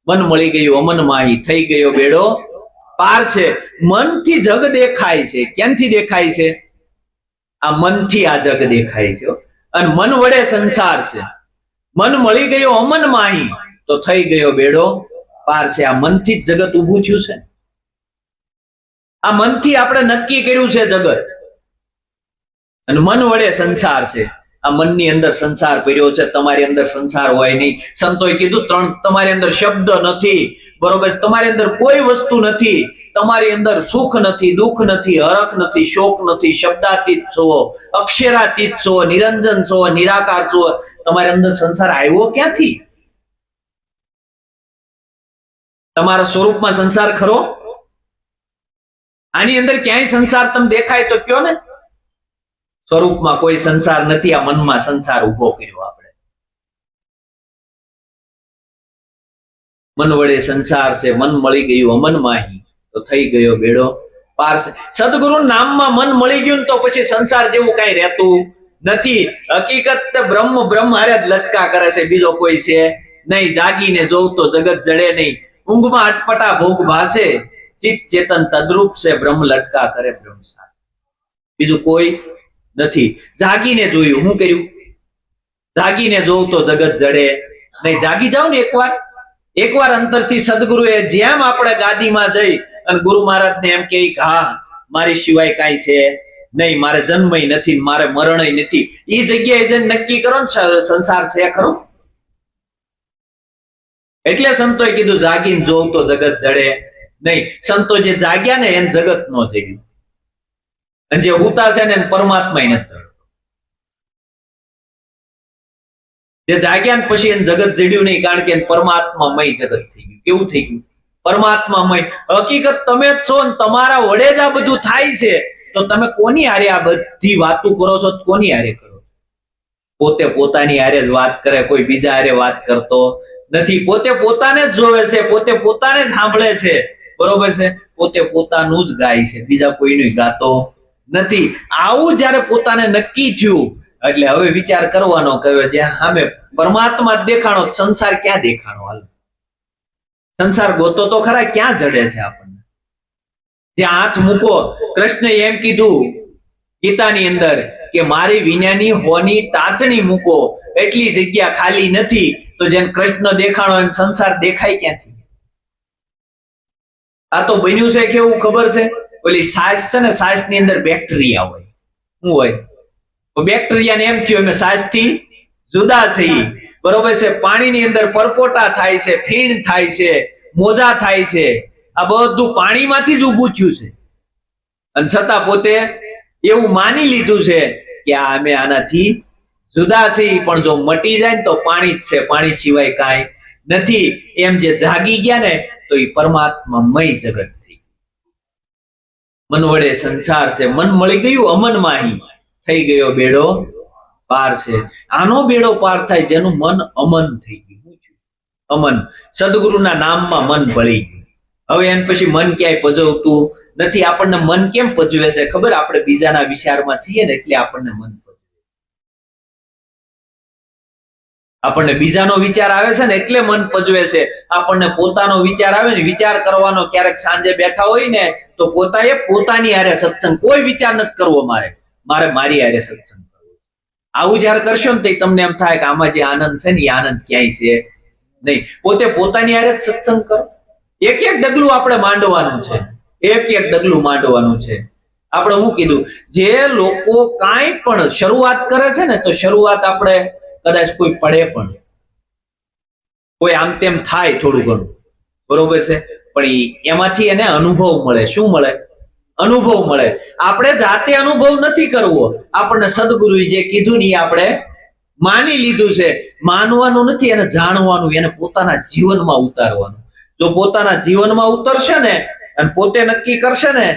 મન મળી ગયું અમન માહી, થઈ ગયો બેડો પાર છે. મનથી જગ દેખાય છે. ક્યાંથી દેખાય છે? આ મનથી આ જગ દેખાય છે. અને મન વડે સંસાર છે. મન મળી ગયો અમન માહી, તો થઈ ગયો બેડો પાર છે. આ મનથી જ જગત ઊભું થયું છે. આ મનથી આપણે નક્કી કર્યું છે જગત, અને મન વડે સંસાર છે. આ મનની અંદર સંસાર ભર્યો છે. તમારી અંદર સંસાર હોય નહીં. સંતોએ કીધું ત્રણ, તમારી અંદર શબ્દ નથી, બરોબર? તમારી અંદર કોઈ વસ્તુ નથી. તમારી અંદર સુખ નથી, દુઃખ નથી, હરખ નથી, શોક નથી. શબ્દાતીત છો, અક્ષરાતીત છો, નિરંજન છો, નિરાકાર છો. તમારી અંદર સંસાર આવ્યો ક્યાંથી? તમારા સ્વરૂપમાં સંસાર ખરો? આની અંદર ક્યાંય સંસાર તમને દેખાય તો કયો ને. સ્વરૂપમાં કોઈ સંસાર નથી. આ મનમાં સંસાર ઉભો કર્યો આપણે. મન વડે સંસાર છે. મન મળી ગયું અમન માહી, તો થઈ ગયો બેડો પાર છે. સદગુરુ નામમાં મન મળી ગયું તો પછી સંસાર જેવું કઈ રહેતું નથી. હકીકત બ્રહ્મ બ્રહ્મ હારે જ લટકા કરે છે, બીજો કોઈ છે નહીં. જાગીને જોઉં તો જગત જડે નહીં, ઊંઘમાં અટપટા ભોગ ભાસે. ચિત્ત ચેતન તદ્રુપ છે, બ્રહ્મ લટકા કરે બ્રહ્મ સાથે. બીજું કોઈ નથી. જાગીને જોયું, શું કર્યું? જાગીને જોઉં તો જગત જડે નહીં. જાગી જાવ ને એકવાર અંતરથી સદગુરુએ જેમ આપણે ગાદીમાં જઈ અને ગુરુ મહારાજને એમ કે હા મારી સિવાય કાંઈ છે નહીં, મારે જન્મય નથી, મારે મરણય નથી, એ જગ્યાએ જઈને નક્કી કરો ને સંસાર છે ખરો. એટલે સંતોએ કીધું જાગીને જોઉં તો જગત જડે નહીં. સંતો જે જાગ્યા ને એને જગત નો જગ્યું, અને જે હુતા છે ને એને પરમાત્મા નથી જડતો. જે જાગ્યા ને પછી એને જગત જડ્યું નહીં, કારણ કે પરમાત્મામય જગત થઈ ગયું. કેવું થઈ ગયું? પરમાત્મામય. હકીકત તમે જ છો ને તમારા વડે જ આ બધું થાય છે. તો તમે કોની હારે આ બધી વાતો કરો છો? કોની હારે કરો? પોતે પોતાની હારે જ વાત કરે, કોઈ બીજા હારે વાત કરતો નથી. પોતે પોતાને જ જોવે છે, પોતે પોતાને જ સાંભળે છે, બરોબર છે? પોતે પોતાનું જ ગાય છે, બીજા કોઈનું ગાતો નથી. આવું જયારે પોતાને નક્કી થયું એટલે હવે વિચાર કરવાનો કયો જે સામે પરમાત્મા જ દેખાણો, સંસાર ક્યાં દેખાણો? હાલ સંસાર ગોતો તો ખરા, ક્યાં જડે છે આપણને? જ્યાં હાથ મૂકો, કૃષ્ણએ એમ કીધું ગીતાની અંદર કે મારી વિનાની હોની ટાંચણી મૂકો, એટલી જગ્યા ખાલી નથી. તો જેને કૃષ્ણ દેખાણો એને સંસાર દેખાય ક્યાંથી? આ તો બન્યું છે કેવું ખબર છે? ઓલી સાસ છે ને, સાસ ની અંદર બેક્ટેરિયા હોય. શું હોય? બેક્ટેરિયાને એમ થયું અમે સાસ થી જુદા છીએ, બરોબર છે? પાણીની અંદર પરપોટા થાય છે, ફીણ થાય છે, મોજા થાય છે. આ બધું પાણીમાંથી જ ઊભું થયું છે. અને છતાં પોતે એવું માની લીધું છે કે આ અમે આનાથી જુદા છીએ, પણ જો મટી જાય ને તો પાણી જ છે, પાણી સિવાય કાંઈ નથી. એમ જે જાગી ગયા ને તો એ પરમાત્મામય જગત થઈ. મન વડે સંસાર છે. મન મળી ગયું અમન માહી, થઈ ગયો બેડો પાર છે. આનો બેડો પાર થાય જેનું મન અમન થઈ ગયું. અમન સદગુરુના નામમાં મન ભળી ગયું. હવે એના પછી મન ક્યાંય પજવતું નથી. આપણને મન કેમ પજવે છે ખબર? આપણે બીજાના વિચારમાં છીએ ને એટલે આપણને મન પજવે. આપણને બીજાનો વિચાર આવે છે ને એટલે મન પજવે છે. આપણને પોતાનો વિચાર આવે ને, વિચાર કરવાનો ક્યારેક સાંજે બેઠા હોય ને તો પોતાની હારે સત્સંગ, કોઈ વિચાર નથી કરવો મારે મારી હારે સત્સંગ કરવો. આવું જયારે કરશો ને તો તમને એમ થાય કે આમાં જે આનંદ છે ને એ આનંદ ક્યાંય છે નહીં. પોતે પોતાની હારે જ સત્સંગ કરો. એક એક ડગલું આપણે માંડવાનું છે, એક એક ડગલું માંડવાનું છે. આપણે શું કીધું? જે લોકો કાંઈ પણ શરૂઆત કરે છે ને તો શરૂઆત આપણે કદાચ કોઈ પડે પણ, કોઈ આમ તેમ થાય થોડું ઘણું, બરોબર છે, પણ એમાંથી એને અનુભવ મળે. શું મળે? અનુભવ મળે. આપણે જાતે અનુભવ નથી કરવો, આપણને સદગુરુએ જે કીધું ને એ આપણે માની લીધું છે. માનવાનું નથી, એને જાણવાનું, એને પોતાના જીવનમાં ઉતારવાનું. જો પોતાના જીવનમાં ઉતરશે ને અને પોતે નક્કી કરશે ને,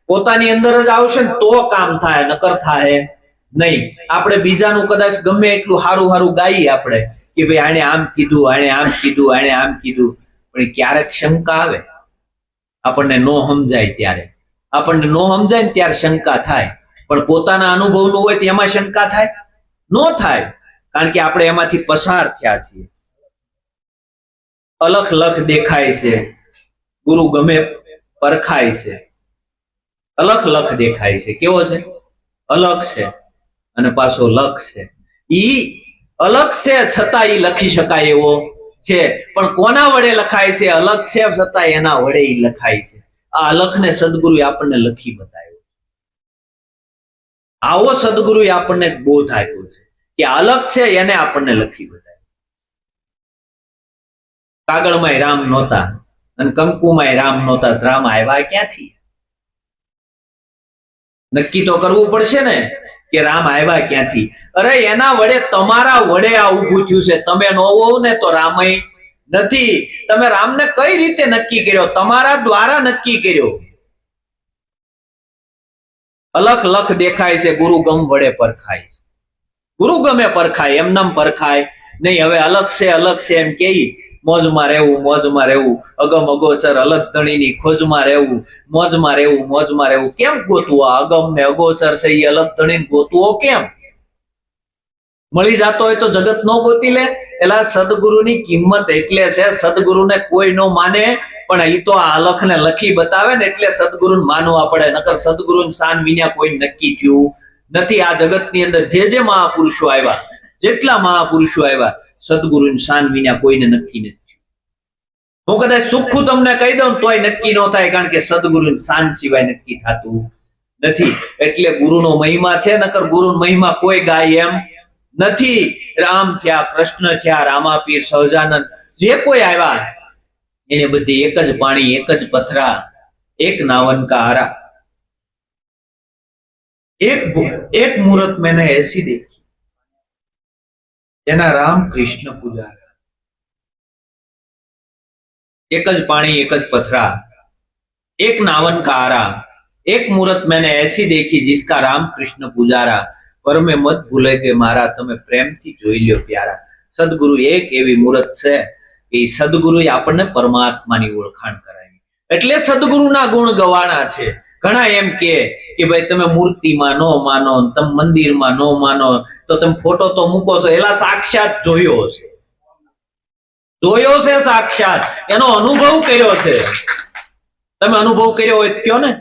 પોતાની અંદર જ આવશે ને તો કામ થાય, નકર થાય નહીં. આપણે બીજાનું કદાચ ગમે એટલું સારું સારું ગાઈએ આપણે કે ભાઈ આણે આમ કીધું, આણે આમ કીધું, આણે આમ કીધું, પણ ક્યારેક શંકા આવે, આપણને નો સમજાય ત્યારે, આપણને નો સમજાય ને ત્યારે શંકા થાય. પણ પોતાના અનુભવનું હોય તો એમાં શંકા થાય? નો થાય, કારણ કે આપણે એમાંથી પસાર થયા છીએ. અલખ લખ દેખાય છે, ગુરુ ગમે પરખાય છે. અલખ લખ દેખાય છે. કેવો છે? અલખ છે અને પાછો લખ છે. ઈ અલખ છે છતાં ઈ લખી શકાય એવો છે. પણ કોના વડે લખાય છે? અલગ છે છતાં એના વડે ઈ લખાય છે. આ અલખને સદગુરુએ આપણને લખી બતાવ્યો. આવો સદગુરુએ આપણને બોધ આપ્યો છે કે અલગ છે એને આપણને લખી બતાવ્યો. કાગળમાંય રામ નહોતા અને કંકુમાંય રામ નહોતા, રામ આવ્યા ક્યાંથી? નક્કી તો કરવું પડશે ને કે રામ આવ્યા ક્યાંથી. અરે એના વડે, તમારા વડે આ ઊભું થયું છે. તમે ન હોવ ને તો રામય નથી. તમે રામને કઈ રીતે નક્કી કર્યો? તમારા દ્વારા નક્કી કર્યો. અલખ લખ દેખાય છે, ગુરુ ગમ વડે પરખાય છે. ગુરુ ગમે પરખાય, એમનામ પરખાય નહીં. હવે અલગ છે એમ કે મોજમાં રહેવું, મોજમાં રહેવું, અગમ અગોચર અલગ ધણીની ખોજમાં રહેવું, મોજમાં રહેવું, મોજમાં રહેવું. કેમ ગોતવું? આ અગમ ને અગોચર છે એ અલગ ધણીને ગોતવો કેમ? મળી જતો હોય તો જગત નો ગોતી લે? એલા સદગુરુની કિંમત એટલે છે, સદગુરુને કોઈ નો માને, પણ એ તો આ અલખને લખી બતાવે ને એટલે સદગુરુને માનવા પડે. નકર સદગુરુને શાન વિના કોઈ નક્કી થયું નથી. આ જગતની અંદર જે મહાપુરુષો આવ્યા, જેટલા મહાપુરુષો આવ્યા, સદગુરુની શાન વિના કોઈને નક્કી નથી. હું કદાચ સુખું તમને કહી દઉં તોય નક્કી ન થાય, કારણ કે સદગુરુની શાન સિવાય નક્કી થતું નથી. એટલે ગુરુનો મહિમા છે, નકર ગુરુનો મહિમા કોઈ ગાય એમ નથી. રામ થયા, કૃષ્ણ થયા, રામાપીર, સહજાનંદ, જે કોઈ આવ્યા એને બધી એક જ પાણી, એક જ પથરા, એક નાવન કા હારા, એક मुहूर्त मैंने ऐसी देखी જેના રામ કૃષ્ણ પુજારા. एक ज पानी, एक ज पथरा, एक नावन का आरा, एक मूर्त मैंने ऐसी देखी जिसका राम कृष्ण पुजारा. पर में मत भूले के मारा, तमे प्रेम थी जोई ल्यो प्यारा. सदगुरु एक एवी मूर्त છે કે સદગુરુએ આપણને પરમાત્માની ઓળખાણ કરાવી. એટલે સદગુરુના ગુણ ગવાણા છે. ઘણા એમ કે ભાઈ તમે મૂર્તિમાં નો માનો, તમે મંદિરમાં નો માનો, તો તમે ફોટો તો મૂકો છો. એલા સાક્ષાત જોયો છે, જોયો છે સાક્ષાત, એનો અનુભવ કર્યો છે. તમે અનુભવ કર્યો હોય કયો ને.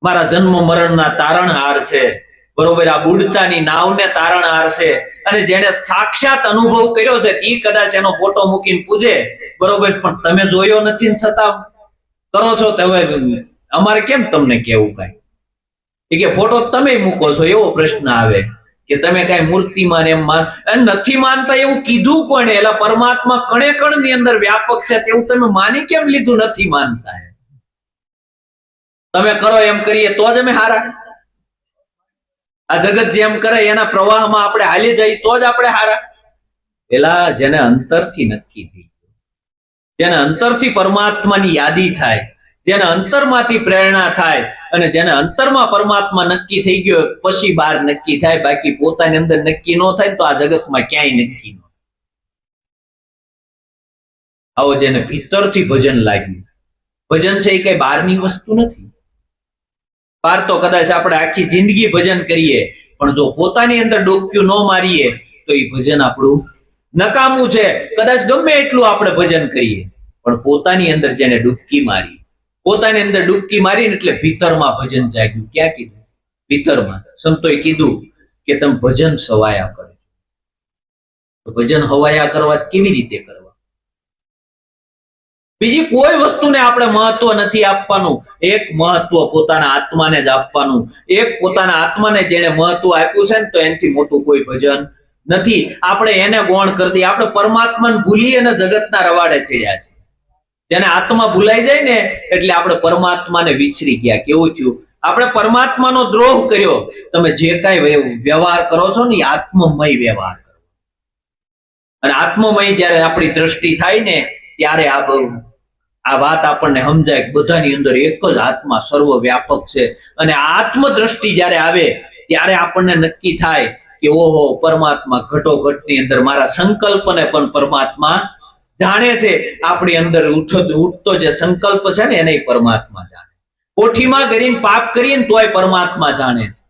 મારા જન્મ મરણના તારણહાર છે, બરોબર. આ બુડતાની નાવને તારણહાર છે. અને જેને સાક્ષાત અનુભવ કર્યો છે એ કદાચ એનો ફોટો મૂકીને પૂજે, બરોબર, પણ તમે જોયો નથી ને છતાં કરો છો. તો હવે અમારે કેમ તમને કેવું? કઈ કે ફોટો તમે મૂકો છો એવો પ્રશ્ન આવે કે તમે કઈ મૂર્તિમાં એમ નથી માનતા. એવું કીધું કોણે? એલા પરમાત્મા કણે કણ ની અંદર વ્યાપક છે તેવું તમે માની કેમ લીધું? નથી માનતા. તમે કરો એમ કરીએ તો જ અમે હારા. આ જગત જેમ કરે એના પ્રવાહમાં આપણે હાલી જઈએ તો જ આપણે હારા. પેલા જેને અંતરથી નક્કી થઈ, જેને અંતરથી પરમાત્માની યાદી થાય, જેને અંતરમાંથી પ્રેરણા થાય, અને જેને અંતરમાં પરમાત્મા નક્કી થઈ ગયો પછી બહાર નક્કી થાય. બાકી પોતાની અંદર નક્કી ન થાય તો આ જગતમાં ક્યાંય નક્કી ન. આવો જેને ભીતરથી ભજન લાગ્યું. ભજન છે એ કઈ બહારની વસ્તુ નથી. બહાર તો કદાચ આપણે આખી જિંદગી ભજન કરીએ, પણ જો પોતાની અંદર ડોક્યું ન મારીએ તો એ ભજન આપણું નકામું છે. કદાચ ગમે એટલું આપણે ભજન કરીએ, પણ પોતાની અંદર જેને ડૂબકી મારી, પોતાની અંદર ડૂબકી મારીને એટલે ભીતરમાં ભજન જાગ્યું. ક્યાં કીધું? ભીતરમાં. સંતોએ કીધું કે તમે ભજન સવાયા કરો. તો ભજન હવાયા કરવા કેવી રીતે કરવા? બીજી કોઈ વસ્તુને આપણે મહત્વ નથી આપવાનું. એક મહત્વ પોતાના આત્માને જ આપવાનું. એક પોતાના આત્માને જેને મહત્વ આપ્યું છે ને, તો એનાથી મોટું કોઈ ભજન નથી. આપણે એને ગૌણ કરી દઈએ, આપણે પરમાત્માને ભૂલી અને જગતના રવાડે ચડ્યા છે. જેને આત્મા ભૂલાઈ જાય ને એટલે આપણે પરમાત્માને વિસરી ગયા. કેવું થયું? આપણે પરમાત્માનો દ્રોહ કર્યો. તમે જે કાંઈ વ્યવહાર કરો છો ને એ આત્મમય વ્યવહાર કરો, અને આત્મમય જયારે આપણી દ્રષ્ટિ થાય ને ત્યારે આ વાત આપણને સમજાય કે બધાની અંદર એક જ આત્મા સર્વવ્યાપક છે. અને આત્મદ્રષ્ટિ જયારે આવે ત્યારે આપણને નક્કી થાય કે ઓહો, પરમાત્મા ઘટોઘટની અંદર મારા સંકલ્પને પણ પરમાત્મા જાણે છે. આપણી અંદર ઉઠતો જે સંકલ્પ છે ને એને પરમાત્મા જાણે. કોઠીમાં કરીને પાપ કરીએ ને તોય પરમાત્મા જાણે છે.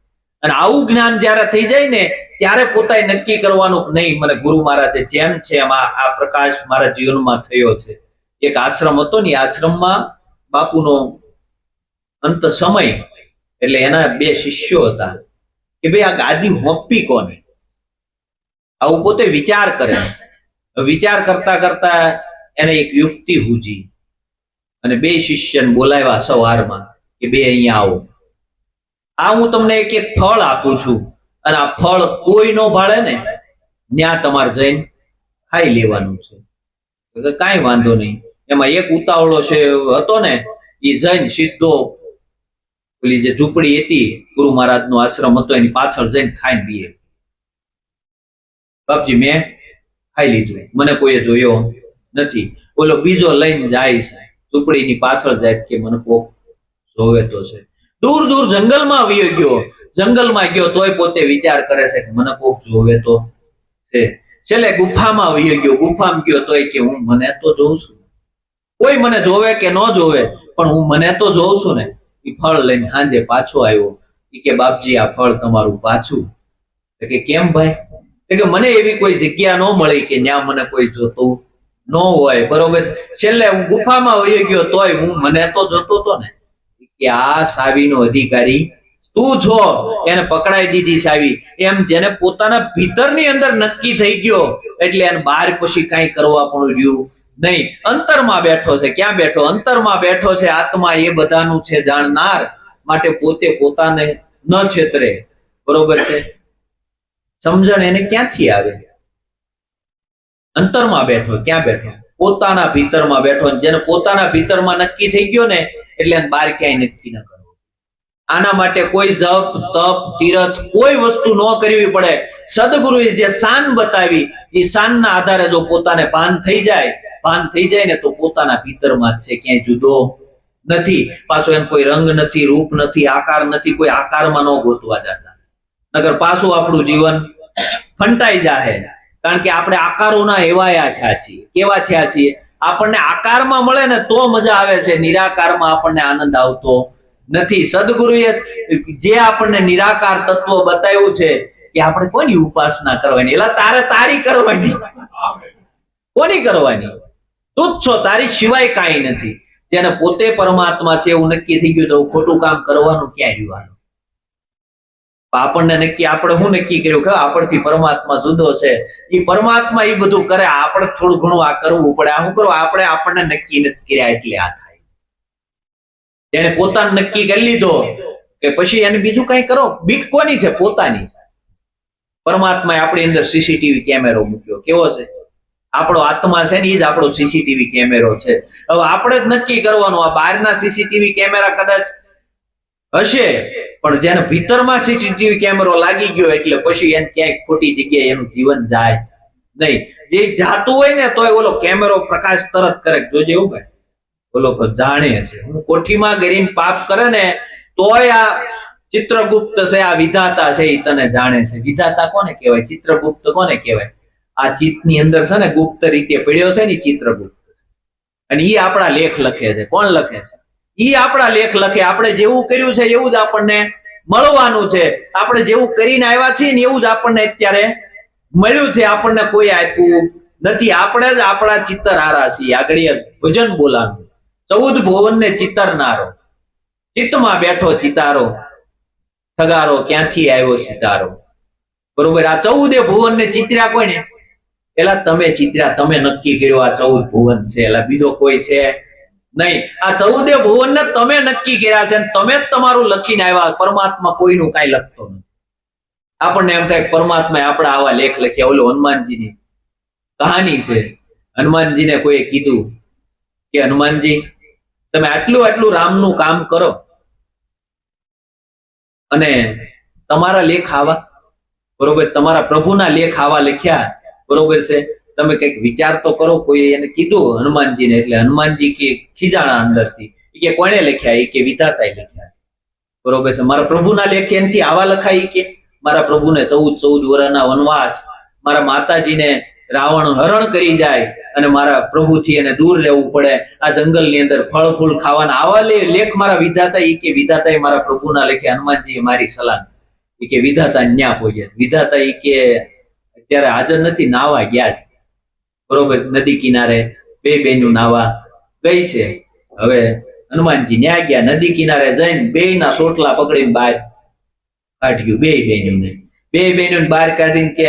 અને આવું જ્ઞાન જયારે થઈ જાય ને ત્યારે પોતાએ નક્કી કરવાનું કે નહીં, મને ગુરુ મહારાજે જેમ છે એમાં આ પ્રકાશ મારા જીવનમાં થયો છે. એક આશ્રમ હતો ને, આશ્રમમાં બાપુનો અંત સમય એટલે એના 2 શિષ્યો હતા કે ભાઈ આ ગાદી હોંપી કોને? આવું પોતે વિચાર કરે. વિચાર કરતા કરતા એને એક યુક્તિ સૂજી અને 2 શિષ્યને બોલાવ્યા સવારમાં કે 2 અહીંયા આવો. આ હું તમને એક એક ફળ આપું છું અને આ ફળ કોઈ નો ભાળે ને ત્યાં તમારે જઈને ખાઈ લેવાનું છે. કાંઈ વાંધો નહીં. એમાં એક ઉતાવળો છે હતો ને, એ જઈને સીધો પેલી જે ઝૂંપડી હતી ગુરુ મહારાજ નો આશ્રમ હતો એની પાછળ જઈને ખાઈને પીએ. બાપજી મેં ખાઈ લીધું, મને કોઈએ જોયો નથી. ઓલો બીજો લઈને જાય છે, ઝૂંપડીની પાછળ જાય કે મને કોક જોવે તો છે. દૂર દૂર જંગલમાં વયો ગયો, જંગલમાં ગયો તોય પોતે વિચાર કરે છે કે મને કોક જોવે તો છે. છેલ્લે ગુફામાં વયો ગયો, ગુફામાં ગયો તોય કે હું મને તો જોઉં છું, કોઈ મને જોવે કે ન જોવે પણ હું મને તો જોઉં છું ને. એ ફળ લઈને સાંજે પાછો આવ્યો. એ કે બાપજી આ ફળ તમારું પાછું. કે કેમ ભાઈ? કે મને એવી કોઈ જગ્યા ન મળી કે ત્યાં મને કોઈ જોતું ન હોય. બરોબર. છેલ્લે હું ગુફામાં વયો ગયો તોય હું મને તો જોતો હતો ને. કે આ સાવીનો અધિકારી તું છો. એને પકડાઈ દીધી સાવી. એમ જેને પોતાના ભીતરની અંદર નક્કી થઈ ગયો એટલે એને બહાર પછી કાંઈ કરવા પણ રહ્યું નહીં. અંતરમાં બેઠો છે. ક્યાં બેઠો? અંતરમાં બેઠો છે. આત્મા એ બધાનું છે જાણનાર, માટે પોતે પોતાને ન છેતરે. બરોબર છે. સમજણ એને ક્યાંથી આવે? અંતરમાં બેઠો. ક્યાં બેઠો? પોતાના ભીતરમાં બેઠો. જેને પોતાના ભીતરમાં નક્કી થઈ ગયો ને એટલે એને બહાર ક્યાંય નક્કી ન કરવું. આના માટે કોઈ જપ તપ તીરથ કોઈ વસ્તુ ન કરવી પડે. સદગુરુએ જે શાન બતાવી એ શાનના આધારે જો પોતાને ભાન થઈ જાય ને તો પોતાના ભીતરમાં જ છે, ક્યાંય જુદો નથી. પાછો એને કોઈ રંગ નથી, રૂપ નથી, આકાર નથી. કોઈ આકારમાં ન ગોતવા જતા, નગર પાછું આપણું જીવન ફંટાઈ જાય. કારણ કે આપણે આકારોના એવાયા થયા છીએ. કેવા થયા છીએ? આપણને આકારમાં મળે ને તો મજા આવે છે, નિરાકારમાં આપણને આનંદ આવતો નથી. સદગુરુએ જે આપણને નિરાકાર તત્વ બતાવ્યું છે કે આપણે કોની ઉપાસના કરવાની? એલા તારે તારી કરવાની. કોની કરવાની? તું જ છો, તારી સિવાય કાંઈ નથી. જેને પોતે પરમાત્મા છે એવું નક્કી થઈ ગયું તો ખોટું કામ કરવાનું ક્યાં રહેવાનું? આપણને નક્કી, આપણે શું નક્કી કર્યું કે આપણથી પરમાત્મા જુદો છે. એ પરમાત્મા એ બધું કરે, આપણે થોડું ઘણું આ કરવું પડે. આ શું કરવું? આપણે આપણને નક્કી નથી કર્યા એટલે આ થાય. તેને પોતાને નક્કી કરી લીધો કે પછી એને બીજું કઈ કરો. બીક કોની છે? પોતાની. પરમાત્માએ આપણી અંદર સીસીટીવી કેમેરો મૂક્યો. કેવો છે? આપણો આત્મા છે ને એ જ આપણો સીસીટીવી કેમેરો છે. હવે આપણે જ નક્કી કરવાનું. આ બહારના સીસીટીવી કેમેરા કદાચ હશે પણ જેને ભીતરમાં સીસીટીવી કેમેરો લાગી ગયો એટલે પછી એને ક્યાંય ખોટી જગ્યાએ એનું જીવન જાય નહીં. જે જાતું હોય ને તોય ઓલો કેમેરો પ્રકાશ તરત કરે. જોજે એવું ભાઈ, ઓલો જાણે છે. હું કોઠીમાં ગરીને પાપ કરે ને તોય આ ચિત્રગુપ્ત છે, આ વિધાતા છે, એ તને જાણે છે. વિધાતા કોને કહેવાય? ચિત્રગુપ્ત કોને કહેવાય? આ ચિત્તની અંદર છે ને ગુપ્ત રીતે પડ્યો છે ને ચિત્રગુપ્ત. અને ઈ આપણા લેખ લખે છે. કોણ લખે છે? ઈ આપણા લેખ લખે. આપણે જેવું કર્યું છે એવું જ આપણને મળવાનું છે. આપણે જેવું કરીને આવ્યા છીએ ને એવું જ આપણને અત્યારે મળ્યું છે. આપણને કોઈ આપ્યું નથી. આપણે જ આપણા ચિત્તરહારા છીએ. આગળ ભજન બોલાનું 14 ભુવનને ચિત્તરનારો, ચિત્તમાં બેઠો ચિતારો, ઠગારો ક્યાંથી આવ્યો સિતારો. બરોબર. આ 14 ભુવનને ચિત્ર્યા કોઈને? પેલા તમે ચિત્ર્યા, તમે નક્કી કર્યો આ 14 ભુવન છે. એલા બીજો કોઈ છે નહીં. આ 14 ભુવનને તમે નક્કી કર્યા છે. તમે જ તમારું લખીને આવ્યા. પરમાત્મા કોઈનું કાંઈ લખતો નથી. આપણને એમ થાય કે પરમાત્માએ આપણા આવા લેખ લખ્યા. ઓલો હનુમાનજીની કહાની છે. હનુમાનજીને કોઈએ કીધું કે હનુમાનજી, તમે આટલું આટલું રામનું કામ કરો અને તમારા લેખ આવા, બરોબર, તમારા પ્રભુના લેખ આવા લખ્યા, બરોબર છે, તમે કઈક વિચાર તો કરો. કોઈ એને કીધું હનુમાનજીને, એટલે હનુમાનજી કે ખીજાણા અંદરથી, કે કોણે લખ્યા? એ કે વિધાતાએ લખ્યા, બરોબર છે. મારા પ્રભુના લેખ એનથી આવા લખાય કે મારા પ્રભુને 14 વર્ષના વનવાસ, મારા માતાજીને રાવણ હરણ કરી જાય અને મારા પ્રભુથી એને દૂર રહેવું પડે, આ જંગલની અંદર ફળ ફૂલ ખાવાના, આવા લેખ મારા વિધાતા, એ કે વિધાતાએ મારા પ્રભુના લેખે હનુમાનજીએ મારી સલાહ, એ કે વિધાતા ન્યા પહોંચ્યા. વિધાતા એ કે અત્યારે હાજર નથી, નાવા ગયા છે, બરોબર, નદી કિનારે બે બહેનું નાવા ગઈ છે. હવે હનુમાનજી ન્યા ગયા, નદી કિનારે જઈને બેયના સોટલા પકડીને બહાર કાઢ્યું. બે બહેનોને બહાર કાઢીને કે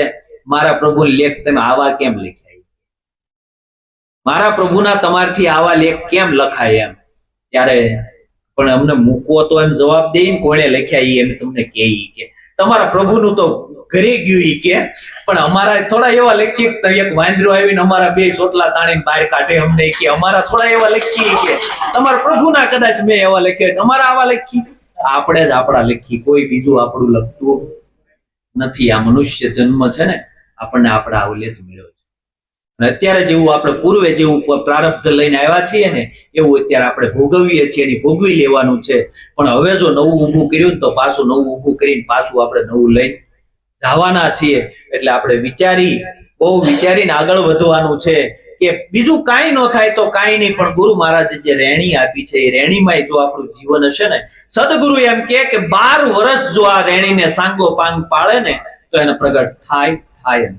મારા પ્રભુ લેખ તમે આવા કેમ લખ્યા? મારા પ્રભુના તમારથી આવા લેખ કેમ લખાય? એમ ત્યારે પણ અમને મૂકવો તો એમ જવાબ દે ને કોણે લખ્યા એ એમ તમને કે તમારા પ્રભુનું તો ઘરે ગયું ઈ કે, પણ અમારા થોડા એવા લખી, એક વાંદરો આવીને અમારા બે સોટલા તાણીને બહાર કાઢે અમને, કે અમારા થોડા એવા લખી, કે તમારા પ્રભુના કદાચ મેં એવા લખ્યા, તમારા આવા લખી. આપણે જ આપણા લખી, કોઈ બીજું આપણું લખતું નથી. આ મનુષ્ય જન્મ છે ને, આપણને આપણા અવલેખ મળ્યો છે. અત્યારે જેવું આપણે પૂર્વે જેવું પ્રારબ્ધ લઈને આવ્યા છીએ ને, એવું અત્યારે આપણે ભોગવીએ છીએ, એની ભોગવી લેવાનું છે. પણ હવે જો નવું ઊભું કર્યું ને, તો પાછું નવું ઊભું કરીને પાછું આપણે નવું લઈને જવાના છીએ. એટલે આપણે બહુ વિચારીને આગળ વધવાનું છે. કે બીજું કાંઈ ન થાય તો કાંઈ નહીં, પણ ગુરુ મહારાજે જે રેણી આપી છે, એ રેણીમાં જો આપણું જીવન હશે ને, સદગુરુ એમ કે 12 વર્ષ જો આ રેણીને સાંગો પાંગ પાળે ને, તો એને પ્રગટ થાય થાય.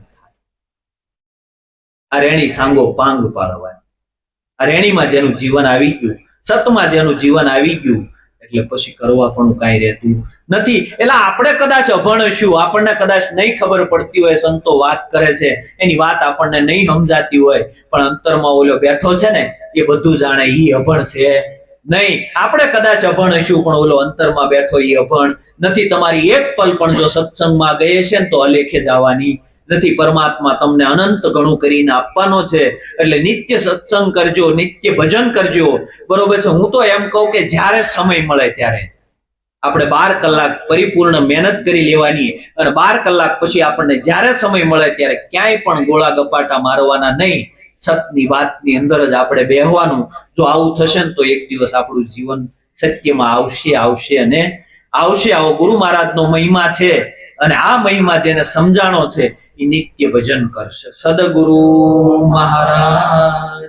આ રેણી સાંગો પાંગ પાળવાની, આ રેણીમાં જેનું જીવન આવી ગયું, સતમાં જેનું જીવન આવી ગયું, એટલે પછી કરવા પણ કાંઈ રહેતું નથી. એટલે આપણે કદાચ અભણ હશું, આપણને કદાચ નહીં ખબર પડતી હોય, સંતો વાત કરે છે એની વાત આપણને નહીં સમજાતી હોય, પણ અંતરમાં ઓલો બેઠો છે ને, એ બધું જાણે, ઈ અભણ છે નહીં. આપણે કદાચ અભણ હશું, પણ ઓલો અંતરમાં બેઠો એ અભણ નથી. તમારી એક પલ પણ જો સત્સંગમાં ગયે છે ને, તો અલેખે જવાની નથી. પરમાત્મા તમને અનંત ઘણું કરીને આપવાનો છે. એટલે નિત્ય સત્સંગ કરજો, નિત્ય ભજન કરજો, બરોબર છે. હું તો એમ કહું કે જ્યારે સમય મળે ત્યારે આપણે 12 કલાક પરિપૂર્ણ મહેનત કરી લેવાની, અને 12 કલાક પછી આપણને જ્યારે સમય મળે ત્યારે ક્યાંય પણ ગોળા ગપાટા મારવાના નહીં. સતની વાતની અંદર જ આપણે બેહવાનું. જો આવું થશે ને, તો એક દિવસ આપણું જીવન સત્યમાં આવશે અને આવશે. આવો ગુરુ મહારાજનો મહિમા છે, અને આ મહિમા જેને સમજાણો છે, એ નિત્ય ભજન કરશે. સદગુરુ મહારાજ.